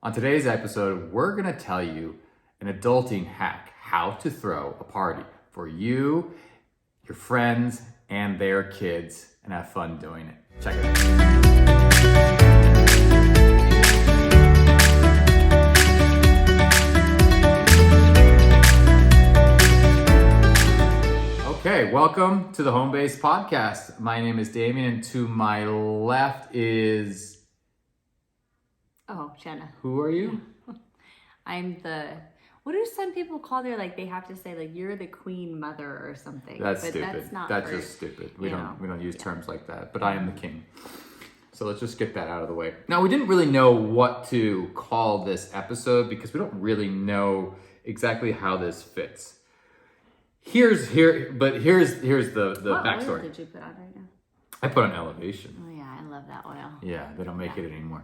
On today's episode, we're going to tell you an adulting hack, how to throw a party for you, your friends, and their kids, and have fun doing it. Check it out. Okay, welcome to the Home Base Podcast. My name is Damien, and to my left is... Oh, Jenna. Who are you? What do some people call they have to say you're the queen mother or something. That's but stupid. That's just stupid. We don't use terms like that. But I am the king. So let's just get that out of the way. Now, we didn't really know what to call this episode because we don't really know exactly how this fits. Here's the what backstory. What oil did you put on right now? I put on Elevation. Oh yeah, I love that oil. Yeah, they don't make it anymore.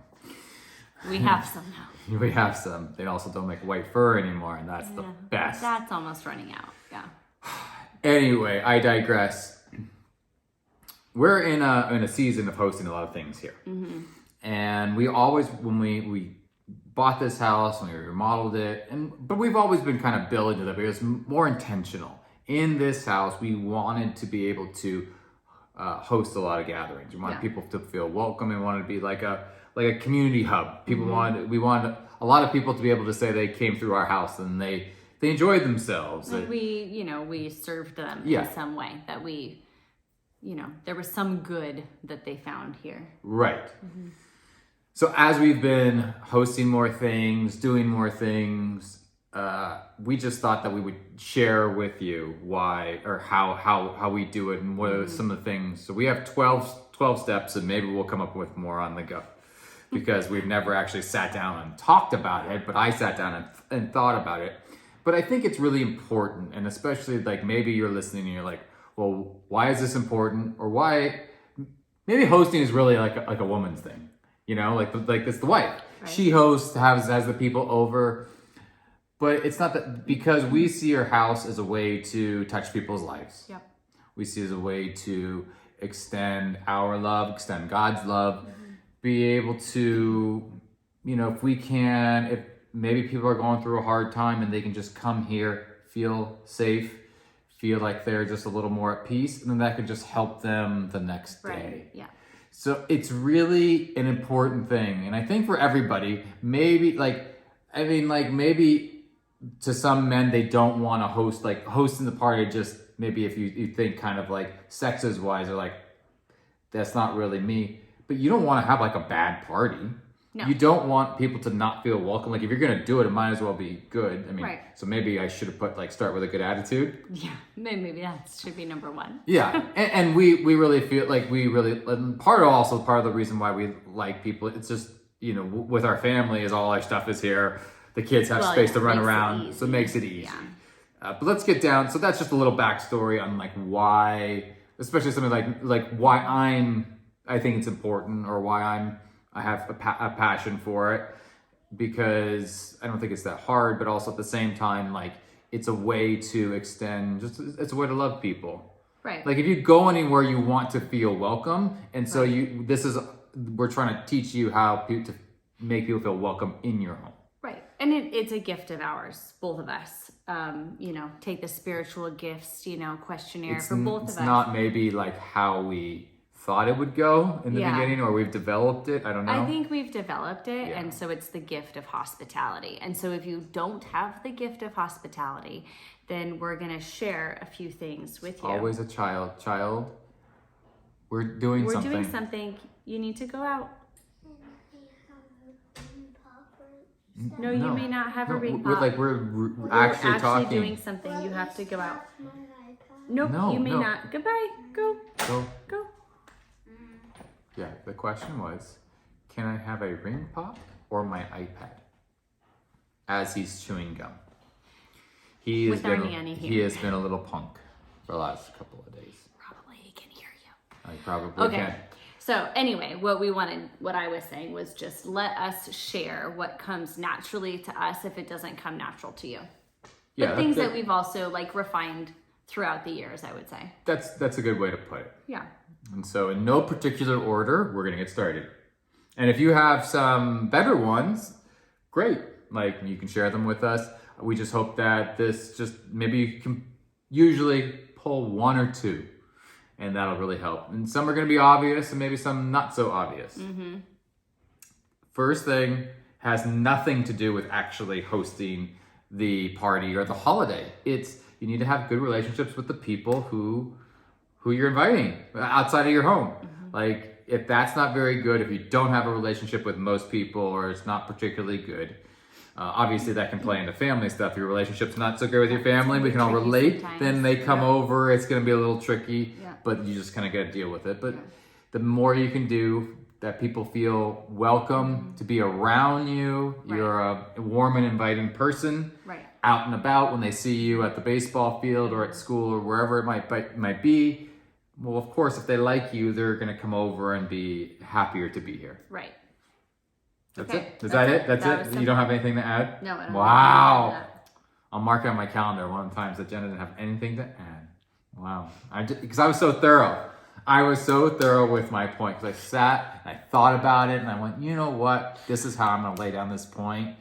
We have some now. We have some. They also don't make white fur anymore, and that's the best. That's almost running out. Yeah. Anyway, I digress. We're in a season of hosting a lot of things here. Mm-hmm. And we always, when we bought this house, when we remodeled it, but we've always been kind of building to that, but it was more intentional. In this house, we wanted to be able to host a lot of gatherings. We wanted people to feel welcome. We wanted to be like a community hub. We wanted a lot of people to be able to say they came through our house and they enjoyed themselves. Like we served them in some way that there was some good that they found here. Right. Mm-hmm. So as we've been hosting more things, doing more things, we just thought that we would share with you why or how we do it and what are some of the things. So we have 12 steps, and maybe we'll come up with more on the go. Because we've never actually sat down and talked about it, but I sat down and thought about it. But I think it's really important, and especially maybe you're listening and you're like, well, why is this important? Or why, maybe hosting is really like a woman's thing, it's the wife. Right. She hosts, has the people over, but it's not that, because we see our house as a way to touch people's lives. Yep. We see it as a way to extend our love, extend God's love. Be able to, if maybe people are going through a hard time and they can just come here, feel safe, feel like they're just a little more at peace, and then that could just help them the next day. Right. Yeah. So it's really an important thing. And I think for everybody, maybe to some men, they don't want to host, hosting the party, just maybe if you think kind of sexes wise, or that's not really me. But you don't want to have a bad party. No. You don't want people to not feel welcome. If you're going to do it, it might as well be good. Right. So maybe I should have put start with a good attitude. Yeah, maybe that should be number one. Yeah, and we really feel part of the reason why we like people, it's just, with our family is all our stuff is here. The kids have space to run around, so it makes it easy. Yeah. But let's get down. So that's just a little backstory on why, especially something like why I think it's important, or why I have a passion for it, because I don't think it's that hard, but also at the same time, it's a way to extend, it's a way to love people. Right. If you go anywhere, you want to feel welcome. And so we're trying to teach you how to make people feel welcome in your home. Right. And it's a gift of ours, both of us. Take the spiritual gifts, questionnaire for both of us. It's not maybe how we thought it would go in the beginning, or we've developed it. I don't know. I think we've developed it, and so it's the gift of hospitality. And so if you don't have the gift of hospitality, then we're going to share a few things with you. Always a child. We're doing something. You need to go out. No, you may not have a ring pop. We're actually talking. Doing something. You have to go out. Nope, you may not. Goodbye. Go. Yeah, the question was, can I have a ring pop or my iPad? As he's chewing gum. He has been a little punk for the last couple of days. Probably he can hear you. I probably can. So anyway, what I was saying was just let us share what comes naturally to us if it doesn't come natural to you. But things that we've also refined throughout the years, I would say. That's a good way to put it. Yeah. And so in no particular order, we're going to get started. And if you have some better ones, great. Like, you can share them with us. We just hope that this just maybe you can usually pull one or two, and that'll really help. And some are going to be obvious and maybe some not so obvious. Mm-hmm. First thing has nothing to do with actually hosting the party or the holiday. It's you need to have good relationships with the people who you're inviting outside of your home. Mm-hmm. Like, if that's not very good, if you don't have a relationship with most people or it's not particularly good, obviously that can play into family stuff. Your relationship's not so good with your family, we can all relate. Sometimes. Then they come over, it's going to be a little tricky, Yeah. but you just kind of got to deal with it. But the more you can do that people feel welcome to be around you, Right. you're a warm and inviting person. Right. Out and about, when they see you at the baseball field or at school or wherever it might be, well, of course, if they like you, they're going to come over and be happier to be here. Right. That's Okay. it? Is that it? That's That it? was You don't have anything to add? No, I don't. Wow. have I'll mark it on my calendar one of the times that Jenna didn't have anything to add. Wow. Because I was so thorough. I was so thorough with my point. Because I sat and I thought about it and I went, you know what? This is how I'm going to lay down this point.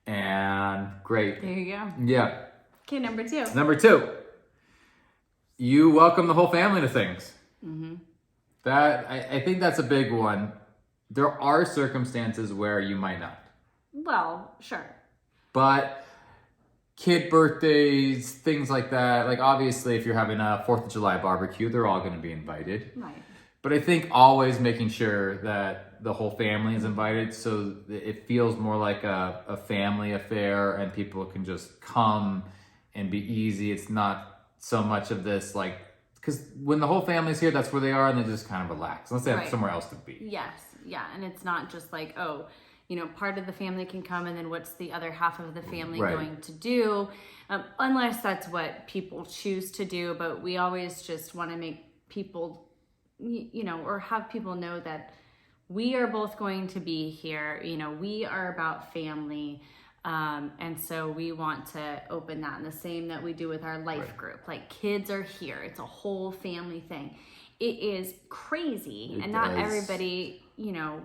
And great. There you go. Yeah. Okay, number 2. Number 2, you welcome the whole family to things. Mm-hmm. That I think that's a big one. There are circumstances where you might not. Well, sure. But kid birthdays, things like that, like obviously if you're having a 4th of July barbecue, they're all going to be invited. Right. But I think always making sure that the whole family is invited so that it feels more like a family affair and people can just come and be easy. It's not so much of this like, because when the whole family's here, that's where they are and they just kind of relax unless they have Right. somewhere else to be. Yes. Yeah. And it's not just like, oh, you know, part of the family can come and then what's the other half of the family Right. going to do? Unless that's what people choose to do. But we always just want to make people, you know, or have people know that we are both going to be here. You know, we are about family. And so we want to open that in the same that we do with our life Right. group. Like, kids are here. It's a whole family thing. It is crazy. It And not does. everybody, you know,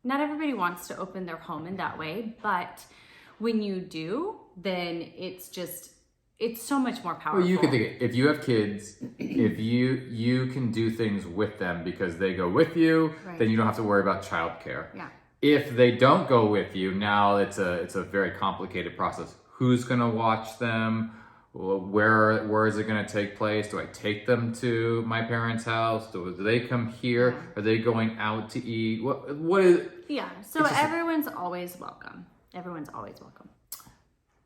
not everybody wants to open their home in that way. But when you do, then it's so much more powerful. Well, you can think it. If you have kids, if you can do things with them because they go with you, Right. then you don't have to worry about childcare. Yeah. If they don't go with you, now it's a very complicated process. Who's going to watch them? Where is it going to take place? Do I take them to my parents' house? Do they come here? Yeah. Are they going out to eat? What is? Yeah. So It's just- everyone's always welcome. Everyone's always welcome.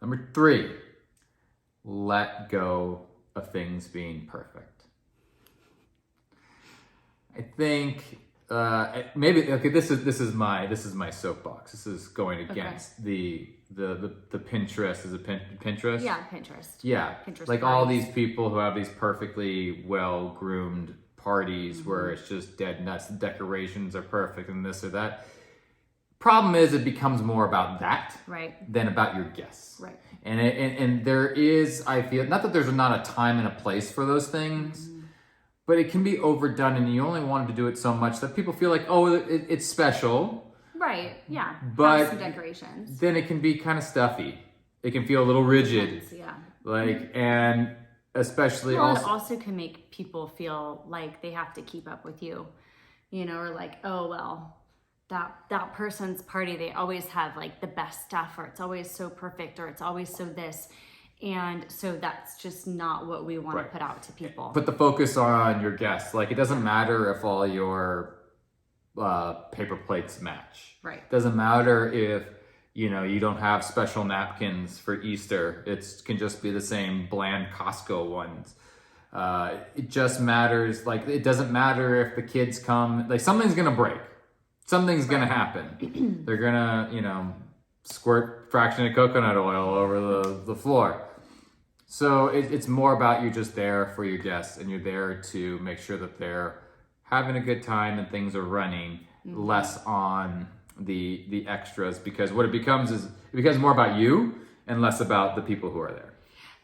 Number 3, let go of things being perfect. I think maybe okay. This is my soapbox. This is going against the Pinterest. Is it Pinterest? Yeah, Pinterest. Yeah. Pinterest Like all parties. these people who have these perfectly well groomed parties where it's just dead nuts. The decorations are perfect and this or that. Problem is, it becomes more about that Right. than about your guests. Right. And there is, I feel, not that there's not a time and a place for those things, but it can be overdone and you only wanted to do it so much that people feel like, oh, it's special. Right. Yeah. But Have some decorations. then it can be kind of stuffy. It can feel a little rigid. Yeah. Like, and especially Well, also, it also can make people feel like they have to keep up with you, you know, or like, oh, well, that person's party, they always have like the best stuff, or it's always so perfect, or it's always so this. And so that's just not what we want Right. to put out to people. put the focus on your guests. Like, it doesn't matter if all your paper plates match. Right. Doesn't matter if, you know, you don't have special napkins for Easter. It can just be the same bland Costco ones. It just matters, like, it doesn't matter if the kids come, like, something's gonna break. Something's gonna happen. They're gonna, you know, squirt fraction of coconut oil over the floor. So it's more about you just there for your guests, and you're there to make sure that they're having a good time and things are running, less on the extras, because what it becomes is, it becomes more about you and less about the people who are there.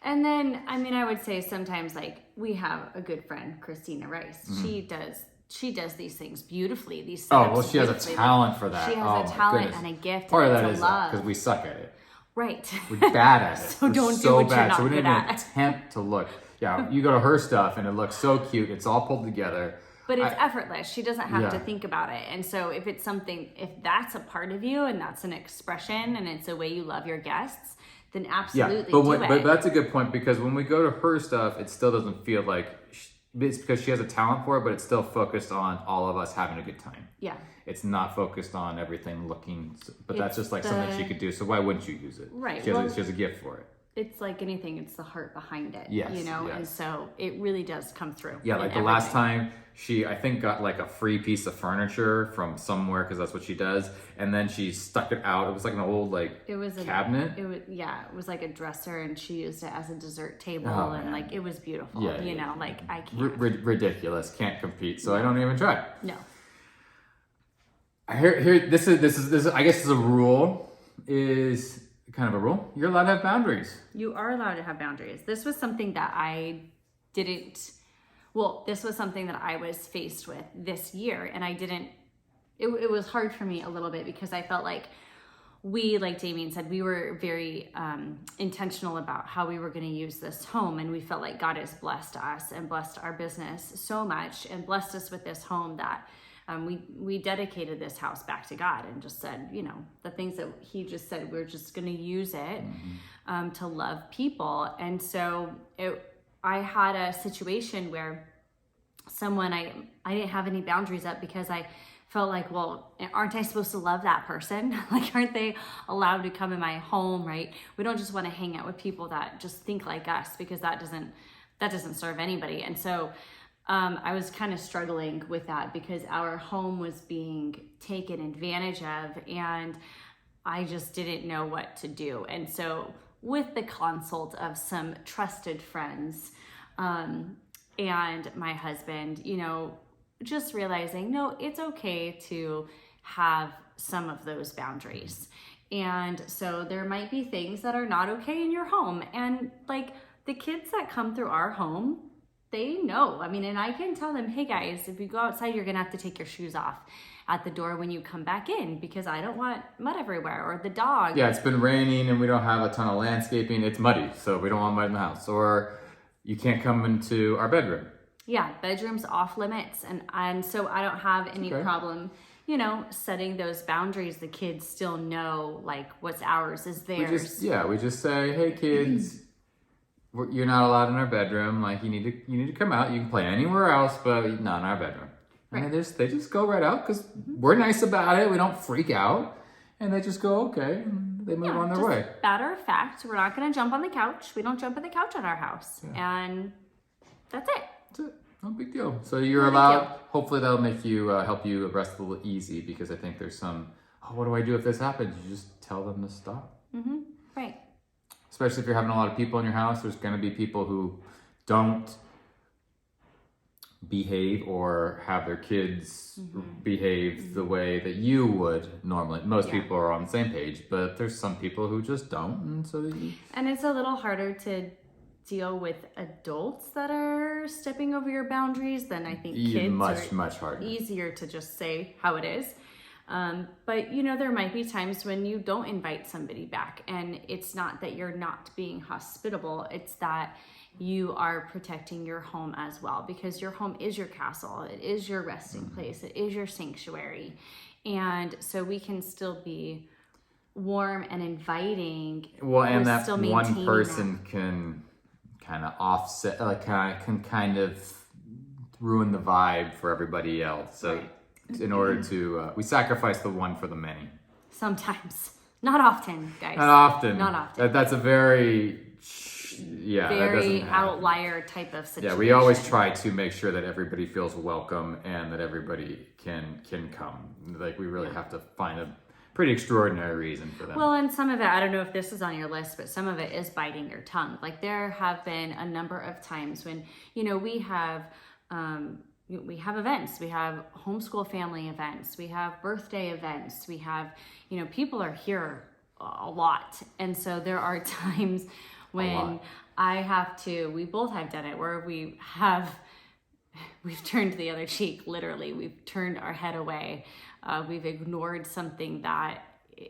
And then, I mean, I would say sometimes, like, we have a good friend, Christina Rice. She does she does these things beautifully. These Oh, setups well, she has a beautifully. talent for that. She has Oh, a my talent goodness. and a gift. Part of and that it's is a love. because we suck at it. Right. We're bad at it. So We're don't do so what you're bad. not So we good didn't even at. attempt to look. Yeah, you go to her stuff and it looks so cute. It's all pulled together. But it's effortless. She doesn't have to Yeah. think about it. And so if it's something, if that's a part of you and that's an expression and it's a way you love your guests, then absolutely but that's a good point, because when we go to her stuff, it still doesn't feel like it's because she has a talent for it, but it's still focused on all of us having a good time. Yeah. It's not focused on everything looking, but that's It's just like something she could do. So why wouldn't you use it? Right. She has a gift for it. It's like anything, it's the heart behind it. Yes, You know, yes. and so it really does come through. Yeah, in like the last everything. time she, I think, got like a free piece of furniture from somewhere, because that's what she does, and then she stuck it out. It was like an old It was a cabinet. It was like a dresser, and she used it as a dessert table, Oh, and man. like it was beautiful. Yeah, you yeah, know, like I can't. Ridiculous. Can't compete. So I don't even try. No. Here. This is. I guess is a rule. Is kind of a rule. You're allowed to have boundaries. You are allowed to have boundaries. This was something that I didn't. Well, this was something that I was faced with this year, and I didn't. It was hard for me a little bit because I felt like like Damien said, we were very intentional about how we were going to use this home, and we felt like God has blessed us and blessed our business so much and blessed us with this home that we dedicated this house back to God and just said, you know, the things that he just said, we're just going to use it to love people. And so I had a situation where I didn't have any boundaries up because I felt like, well, aren't I supposed to love that person? Like, aren't they allowed to come in my home, right? We don't just want to hang out with people that just think like us, because that doesn't serve anybody. And so I was kind of struggling with that because our home was being taken advantage of, and I just didn't know what to do. And so with the consult of some trusted friends and my husband, you know, just realizing, no, it's okay to have some of those boundaries. And so there might be things that are not okay in your home. And like the kids that come through our home, they know. I mean, and I can tell them, hey guys, if you go outside, you're gonna have to take your shoes off at the door when you come back in, because I don't want mud everywhere, or the dog. Yeah, it's been raining and we don't have a ton of landscaping. It's muddy, so we don't want mud in the house. Or you can't come into our bedroom. Yeah, bedroom's off limits, and so I don't have any problem, you know, setting those boundaries. The kids still know like what's ours is theirs. We just say, hey kids, you're not allowed in our bedroom. Like you need to come out. You can play anywhere else, but not in our bedroom. Right. And they just go right out because we're nice about it. We don't freak out, and they just go okay. And they move on their just way. Matter of fact, we're not going to jump on the couch. We don't jump on the couch at our house, and that's it. That's it. No big deal. So you're No big allowed. deal. Hopefully that'll make you help you rest a little easy, because I think there's some. Oh, what do I do if this happens? You just tell them to stop. Right. Especially if you're having a lot of people in your house, there's going to be people who don't behave or have their kids behave the way that you would normally. Most people are on the same page, but there's some people who just don't, and so And it's a little harder to deal with adults that are stepping over your boundaries than I think kids much harder. Easier to just say how it is. But you know, there might be times when you don't invite somebody back, and it's not that you're not being hospitable, it's that you are protecting your home as well, because your home is your castle, it is your resting place, it is your sanctuary. And so we can still be warm and inviting. Well, and that still one maintaining person can kind of offset, like can kind of ruin the vibe for everybody else. So in order to, we sacrifice the one for the many. Sometimes. Not often, guys. Not often. Not often. That's a very, that Very doesn't happen. outlier type of situation. Yeah, we always try to make sure that everybody feels welcome and that everybody can come. Like we really have to find a pretty extraordinary reason for them. Well, and some of it, I don't know if this is on your list, but some of it is biting your tongue. Like there have been a number of times when, you know, we have events, we have homeschool family events, we have birthday events, we have, you know, people are here a lot. And so there are times when we both have done it, where we have we've turned the other cheek, literally. We've turned our head away. We've ignored something that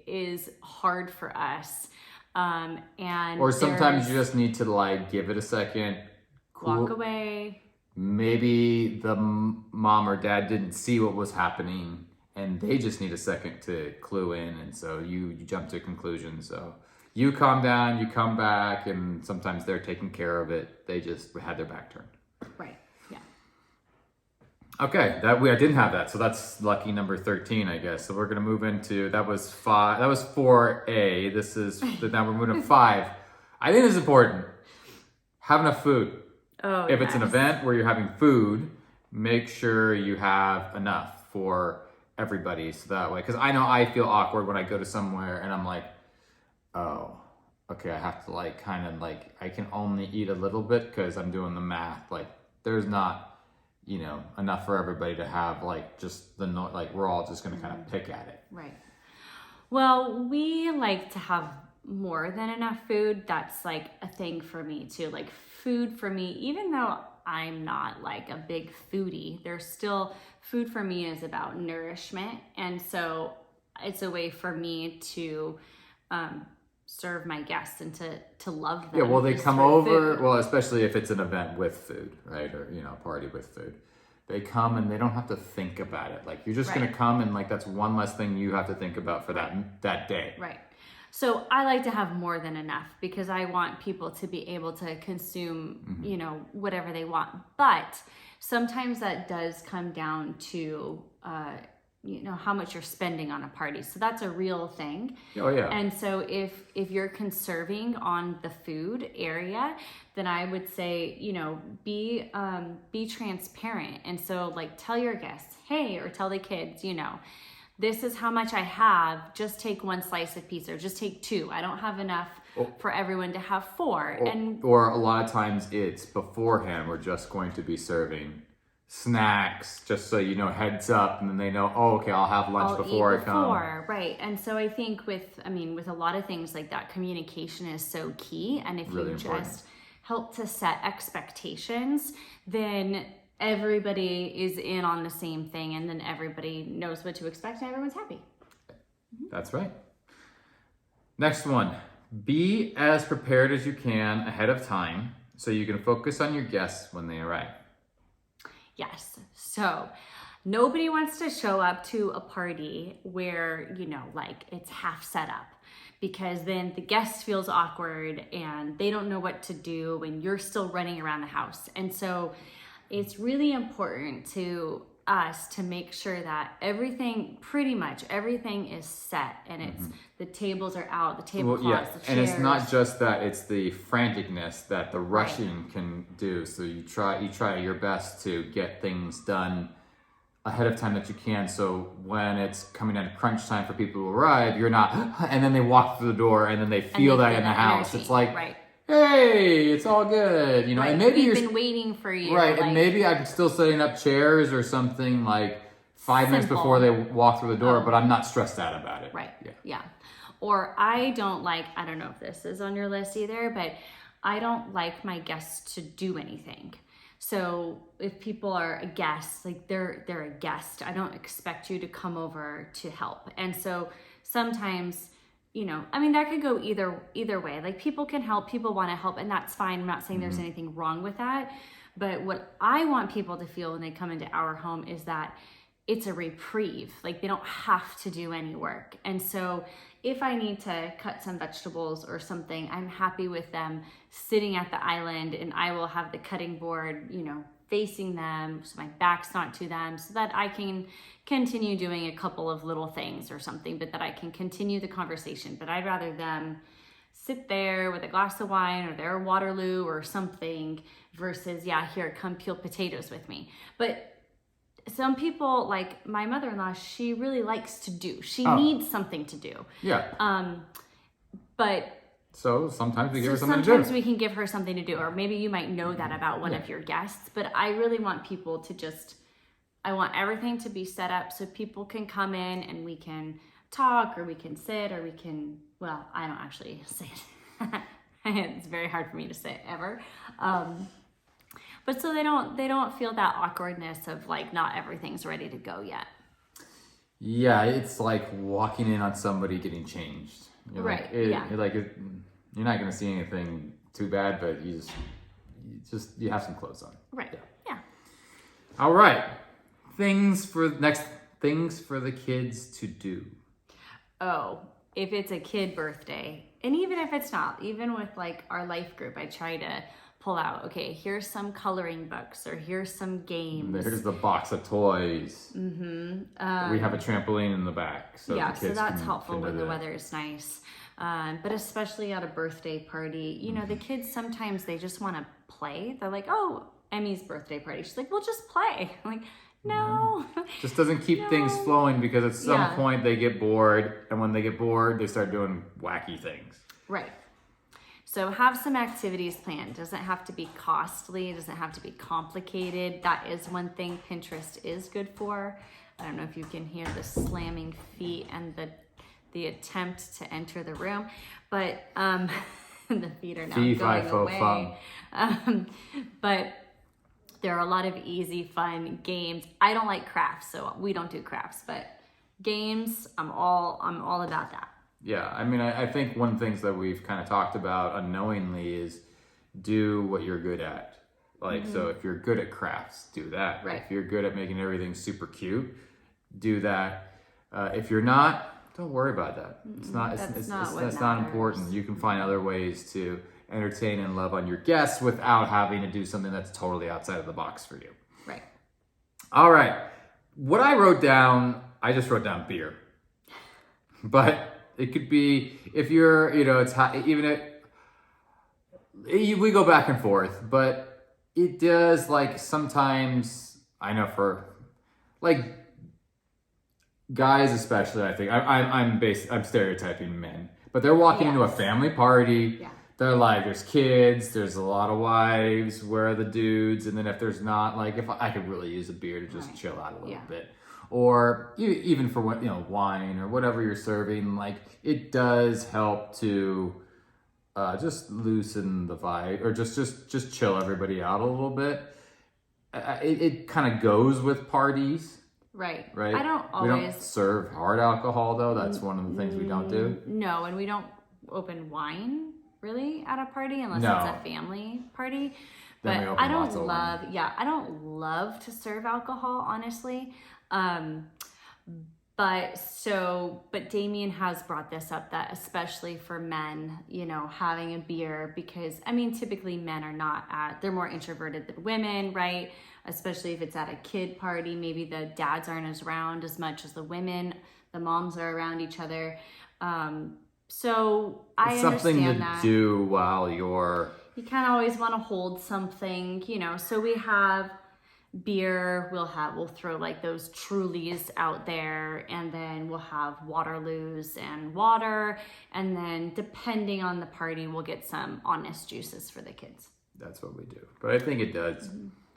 is hard for us. Or sometimes you just need to like give it a second, walk away. Maybe the mom or dad didn't see what was happening and they just need a second to clue in, and so you jump to a conclusion. So you calm down, you come back, and sometimes they're taking care of it. They just had their back turned. Right. Yeah. Okay, I didn't have that, so that's lucky number 13, I guess. So we're gonna move into that was 4A. This is now we're moving to 5. I think this is important. Have enough food. Oh, if it's an event where you're having food, make sure you have enough for everybody, so that way, because I know I feel awkward when I go to somewhere and I'm like, oh, okay, I have to like kind of like, I can only eat a little bit because I'm doing the math. Like there's not, enough for everybody to have like just like we're all just going to kind of pick at it. Right. Well, we like to have more than enough food. That's like a thing for me too. Like food for me, even though I'm not like a big foodie, there's still food for me is about nourishment. And so it's a way for me to serve my guests and to love them. Yeah, well, they come over, well, especially if it's an event with food, right? Or, a party with food. They come and they don't have to think about it. Like you're just going to come and like that's one less thing you have to think about for that day. Right. So I like to have more than enough because I want people to be able to consume, whatever they want. But sometimes that does come down to, how much you're spending on a party. So that's a real thing. Oh yeah. And so if you're conserving on the food area, then I would say, be transparent. And so like tell your guests, hey, or tell the kids, this is how much I have. Just take 1 slice of pizza, or just take 2. I don't have enough for everyone to have 4. Or a lot of times it's beforehand. We're just going to be serving snacks, just so heads up, and then they know, oh, okay, I'll have lunch before I come. Right. And so I think with a lot of things like that, communication is so key. And if really you important. Just help to set expectations, then everybody is in on the same thing, and then everybody knows what to expect and everyone's happy. That's right. Next one, be as prepared as you can ahead of time so you can focus on your guests when they arrive. Yes. So nobody wants to show up to a party where, like it's half set up, because then the guest feels awkward and they don't know what to do and you're still running around the house. And so it's really important to us to make sure that pretty much everything is set, and it's the tables are out, the tablecloths, the chairs. And it's not just that, it's the franticness that the rushing can do. So you try your best to get things done ahead of time that you can. So when it's coming down to crunch time for people to arrive, you're not, and then they walk through the door and then they feel that in the house. It's like, hey, it's all good, and maybe we've been waiting for you. Right, and maybe I'm still setting up chairs or something like 5 minutes before they walk through the door, but I'm not stressed out about it. Right, yeah. Or I don't know if this is on your list either, but I don't like my guests to do anything. So if people are a guest, like they're a guest, I don't expect you to come over to help. And so sometimes, that could go either way. Like people can help, people want to help, and that's fine. I'm not saying there's anything wrong with that. But what I want people to feel when they come into our home is that it's a reprieve. Like they don't have to do any work. And so if I need to cut some vegetables or something, I'm happy with them sitting at the island, and I will have the cutting board, facing them so my back's not to them, so that I can continue doing a couple of little things or something, but that I can continue the conversation. But I'd rather them sit there with a glass of wine or their Waterloo or something versus, here, come peel potatoes with me. But some people, like my mother-in-law, she really likes to do. She needs something to do. Yeah. But so sometimes we give her something to do. Sometimes we can give her something to do, or maybe you might know that about one of your guests. But I really want people to I want everything to be set up so people can come in and we can talk, or we can sit, or we can, well, I don't actually sit. It's very hard for me to sit ever. But so they don't feel that awkwardness of like not everything's ready to go yet. Yeah, it's like walking in on somebody getting changed. You're Right. You're not gonna see anything too bad, but you have some clothes on. Right. Yeah. All right. Things for the kids to do. Oh, if it's a kid birthday, and even if it's not, even with like our life group, I try to pull out, okay, here's some coloring books or here's some games. Here's the box of toys. Mm-hmm. We have a trampoline in the back. So yeah, the kids so that's can helpful when do the that. weather is nice. But especially at a birthday party, you know, the kids sometimes they just want to play. They're like, oh, Emmy's birthday party. She's like, well, just play. I'm like, no. Just doesn't keep things flowing because at some point they get bored. And when they get bored, they start doing wacky things. Right. So have some activities planned. Doesn't have to be costly. It doesn't have to be complicated. That is one thing Pinterest is good for. I don't know if you can hear the slamming feet and the attempt to enter the room, but the feet are now going away. But there are a lot of easy, fun games. I don't like crafts, so we don't do crafts, but games, I'm all about that. Yeah, I mean, I think one of the things that we've kind of talked about unknowingly is do what you're good at. Like, so if you're good at crafts, do that. Right. If you're good at making everything super cute, do that. If you're not, don't worry about that. It's not important. You can find other ways to entertain and love on your guests without having to do something that's totally outside of the box for you. Right. All right. What I wrote down, I just wrote down beer. But it could be, if you're, you know, it's hot, we go back and forth, but it does, like, sometimes, I know for, like, guys especially, I think, I'm stereotyping men, but they're walking into a family party. Yeah. They're like, there's kids, there's a lot of wives, where are the dudes? And then if there's not, like, if I could really use a beer to just chill out a little bit. Or even for what, you know, wine or whatever you're serving, like, it does help to just loosen the vibe, or just chill everybody out a little bit. It kind of goes with parties. Right. Right. I don't always. We don't serve hard alcohol though. That's one of the things we don't do. No, and we don't open wine really at a party unless it's a family party. But I don't love to serve alcohol, honestly. But Damien has brought this up, that especially for men, you know, having a beer, because I mean, typically men are they're more introverted than women, right? Especially if it's at a kid party, maybe the dads aren't around as much as the women, the moms are around each other. So I understand that. Something to do while you kind of always want to hold something, you know, so we have beer, we'll throw like those Trulies out there, and then we'll have Waterloos and water, and then depending on the party, we'll get some Honest juices for the kids. That's what we do. But I think it does.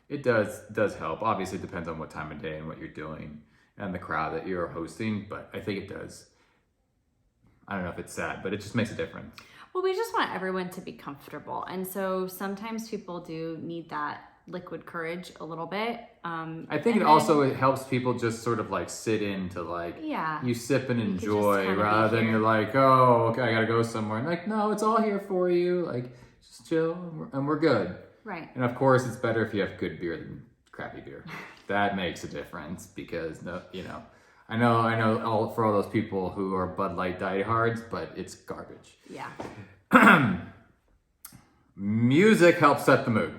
It does help. Obviously, it depends on what time of day and what you're doing and the crowd that you're hosting, but I think it does. I don't know if it's sad, but it just makes a difference. Well, we just want everyone to be comfortable. And so sometimes people do need that liquid courage a little bit. I think it helps people just sort of like sit into like, you sip and enjoy rather than you're like, oh, okay, I gotta go somewhere. And like, no, it's all here for you. Like, just chill and we're good. Right. And of course, it's better if you have good beer than crappy beer. That makes a difference because, you know, I know for all those people who are Bud Light diehards, but it's garbage. Yeah. Music helps set the mood.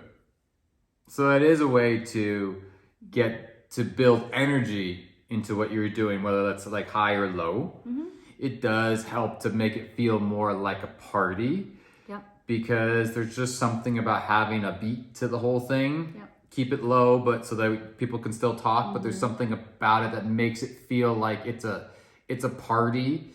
So that is a way to get to build energy into what you're doing, whether that's like high or low. Mm-hmm. It does help to make it feel more like a party. Yep. Because there's just something about having a beat to the whole thing. Yep. Keep it low, but so that people can still talk, but there's something about it that makes it feel like it's a party.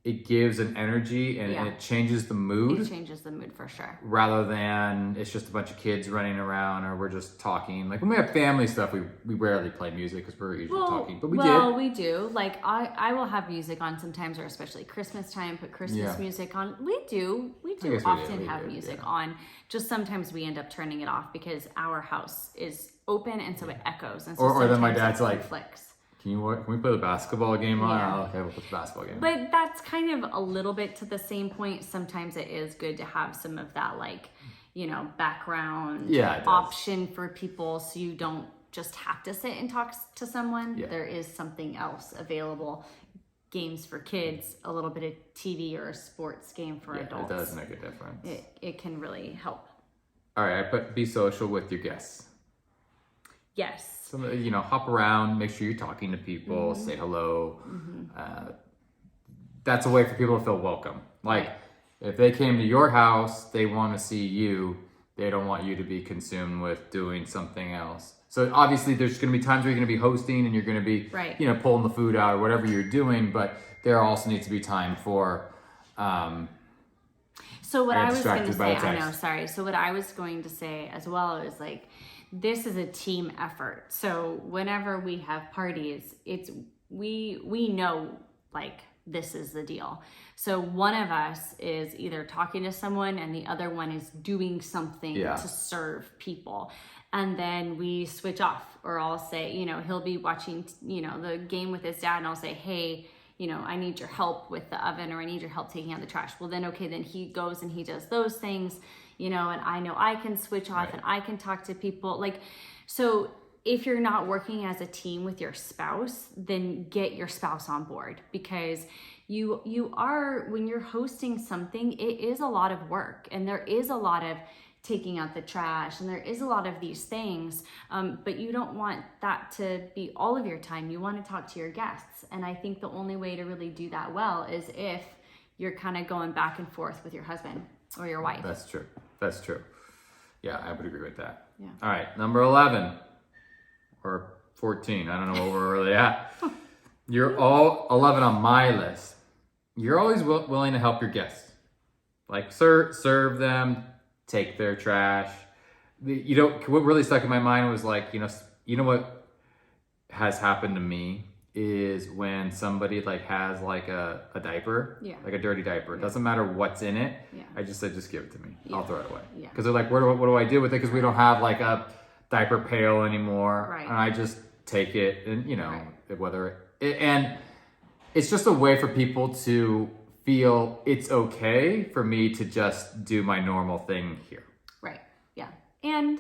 it gives an energy and Yeah. it changes the mood. It changes the mood for sure. Rather than it's just a bunch of kids running around or we're just talking. Like when we have family stuff, we rarely play music because we're usually talking. But we do. Like I will have music on sometimes, or especially Christmas time, put Christmas music on. We do often have music on. Just sometimes we end up turning it off because our house is open and so it echoes. And so or then my dad's like, conflicts. Can we play the basketball game on? Yeah. Oh, okay, we'll put the basketball game on. But that's kind of a little bit to the same point. Sometimes it is good to have some of that, like, background option for people so you don't just have to sit and talk to someone. Yeah. There is something else available. Games for kids, a little bit of TV or a sports game for adults. It does make a difference. It can really help. All right, I put be social with your guests. Yes. So, hop around, make sure you're talking to people, say hello. That's a way for people to feel welcome. Like, if they came to your house, they want to see you. They don't want you to be consumed with doing something else. So obviously there's going to be times where you're going to be hosting and you're going to be, pulling the food out or whatever you're doing. But there also needs to be time for, So what I was going to say, So what I was going to say as well is like, this is a team effort. So whenever we have parties, we know like this is the deal. So one of us is either talking to someone and the other one is doing something to serve people. And then we switch off, or I'll say, he'll be watching, the game with his dad and I'll say, hey, I need your help with the oven, or I need your help taking out the trash. Well, then, okay, then he goes and he does those things, and I know I can switch off and I can talk to people. Like, so if you're not working as a team with your spouse, then get your spouse on board, because you are, when you're hosting something, it is a lot of work and there is a lot of taking out the trash and there is a lot of these things, but you don't want that to be all of your time. You want to talk to your guests, and I think the only way to really do that well is if you're kind of going back and forth with your husband or your wife. That's true. Yeah, I would agree with that. Yeah. All right, number 11 or 14, I don't know where we're really at. You're all 11 on my list. You're always willing to help your guests, like serve them, take their trash. What really stuck in my mind was like, what has happened to me is when somebody like has like a diaper, like a dirty diaper. It doesn't matter what's in it. Yeah. I just said, just give it to me. I'll throw it away. Yeah. Because they're like, what do I do with it? Because we don't have like a diaper pail anymore. Right. And I just take it and, and it's just a way for people to feel it's okay for me to just do my normal thing here. Right. Yeah. And,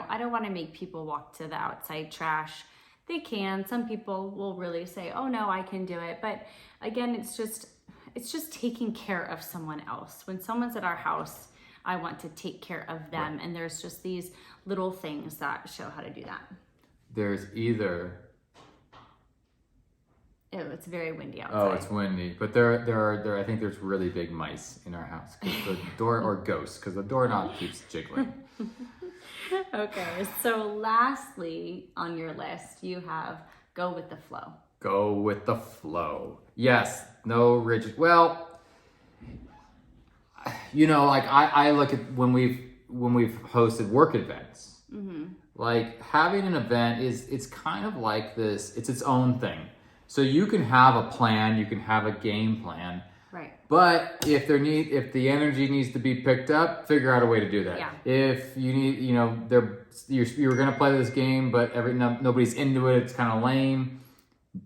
I don't want to make people walk to the outside trash. They can. Some people will really say, oh no, I can do it. But again, it's just taking care of someone else. When someone's at our house, I want to take care of them. Right. And there's just these little things that show how to do that. There's either... It's very windy outside. Oh, it's windy. But there I think there's really big mice in our house. The door, or ghosts, because the doorknob keeps jiggling. Okay, so lastly on your list, you have go with the flow. Go with the flow. Yes, no rigid. Well, like I look at when we've hosted work events. Mm-hmm. Like having an event it's kind of like this. It's its own thing. So you can have a plan, you can have a game plan. Right. But if the energy needs to be picked up, figure out a way to do that. Yeah. If you need, you're going to play this game, but nobody's into it, it's kind of lame.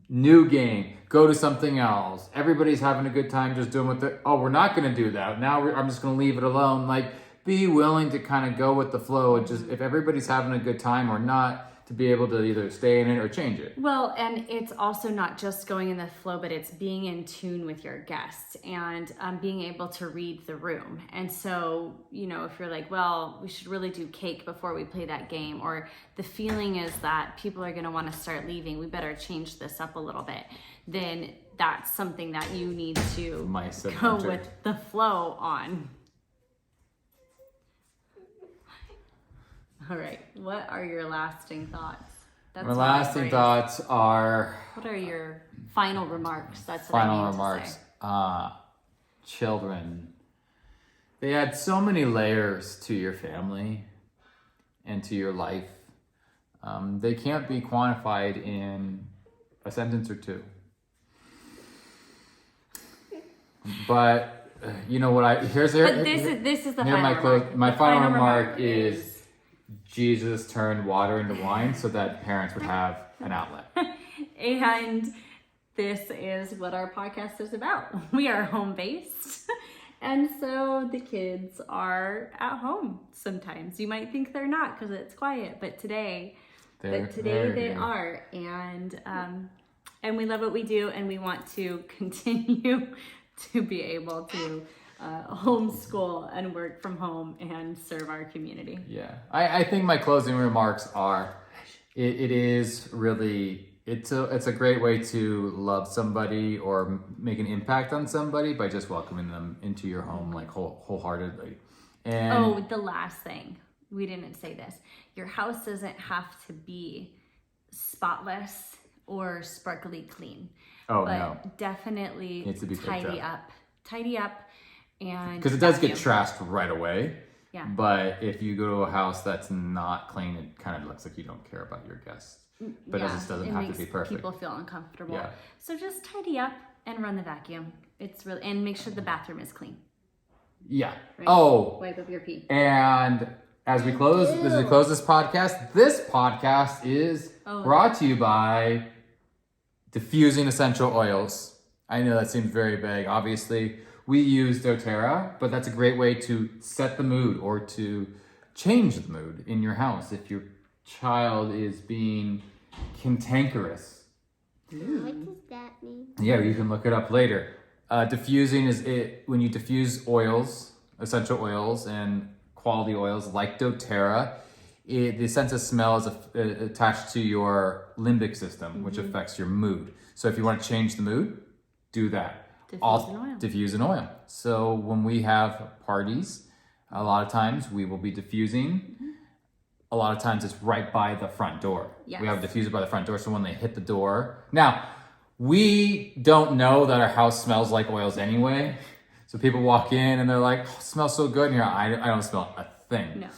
New game. Go to something else. Everybody's having a good time just doing we're not going to do that. Now I'm just going to leave it alone. Like, be willing to kind of go with the flow. And just, if everybody's having a good time or not, to be able to either stay in it or change it. Well, and it's also not just going in the flow, but it's being in tune with your guests and being able to read the room. And so, if you're like, well, we should really do cake before we play that game, or the feeling is that people are going to want to start leaving, we better change this up a little bit, then that's something that you need to go with the flow on. All right. What are your lasting thoughts? My lasting thoughts are... What are your final remarks? That's what final I need remarks. To say. children, they add so many layers to your family and to your life. They can't be quantified in a sentence or two. But you know what? This is the final remark. My final remark is Jesus turned water into wine so that parents would have an outlet. And this is what our podcast is about. We are home-based. And so the kids are at home sometimes. You might think they're not because it's quiet, but today they are. And we love what we do, and we want to continue to be able to homeschool and work from home and serve our community. Yeah, I think my closing remarks are, it is really, it's a great way to love somebody or make an impact on somebody by just welcoming them into your home like wholeheartedly. And the last thing, we didn't say this. Your house doesn't have to be spotless or sparkly clean. Definitely needs to be tidy up, and because it does get trashed right away. Yeah. But if you go to a house that's not clean, it kind of looks like you don't care about your guests. But it just doesn't have to be perfect. People feel uncomfortable. Yeah. So just tidy up and run the vacuum. And make sure the bathroom is clean. Yeah. Right? Oh. Wipe up your pee. And as we close this podcast is brought to you by Diffusing Essential Oils. I know that seems very vague. Obviously, we use doTERRA, but that's a great way to set the mood or to change the mood in your house if your child is being cantankerous. What does that mean? Yeah, you can look it up later. Diffusing is when you diffuse oils, essential oils, and quality oils like doTERRA. The sense of smell is attached to your limbic system, which affects your mood. So if you want to change the mood, do that. Diffuse an oil. So when we have parties, a lot of times we will be diffusing. A lot of times it's right by the front door. Yes. We have a diffuser by the front door, so when they hit the door. Now, we don't know that our house smells like oils anyway. So people walk in and they're like, oh, it smells so good in here. I don't smell a thing. No.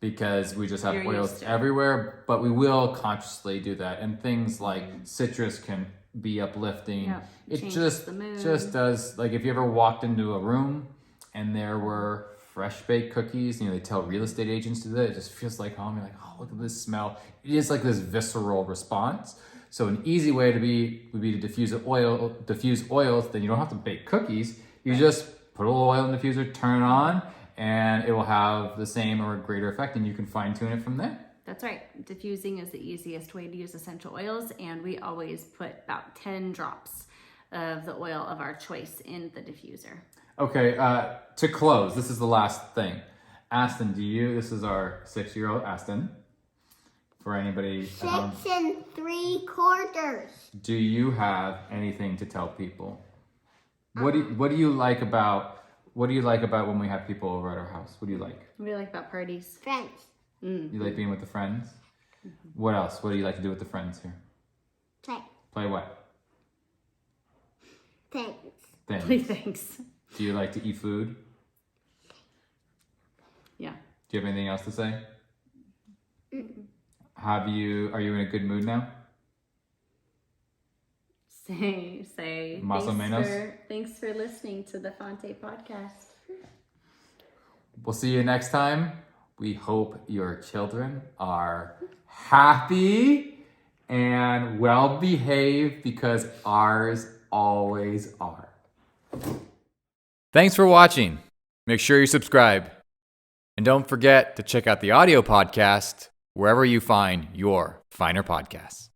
Because we just have You're oils everywhere, but we will consciously do that. And things like citrus can be uplifting. Yeah, it changes the mood. just does. Like if you ever walked into a room and there were fresh baked cookies, they tell real estate agents to do that. It just feels like home. You're like, oh, look at this smell. It is like this visceral response. So an easy way would be to diffuse oils. Then you don't have to bake cookies. You just put a little oil in the diffuser, turn it on, and it will have the same or greater effect, and you can fine tune it from there. That's right. Diffusing is the easiest way to use essential oils, and we always put about 10 drops of the oil of our choice in the diffuser. Okay, to close, this is the last thing. Aston, this is our 6-year-old Aston. For anybody 6 3/4. Do you have anything to tell people? What do you like about when we have people over at our house? What do you like? What do you like about parties? Friends. You like being with the friends? What else? What do you like to do with the friends here? Play what? Thanks. Thanks. Do you like to eat food? Yeah. Do you have anything else to say? Are you in a good mood now? Say Más o menos. Thanks for listening to the Fonte podcast. We'll see you next time. We hope your children are happy and well behaved because ours always are. Thanks for watching. Make sure you subscribe. And don't forget to check out the audio podcast wherever you find your finer podcasts.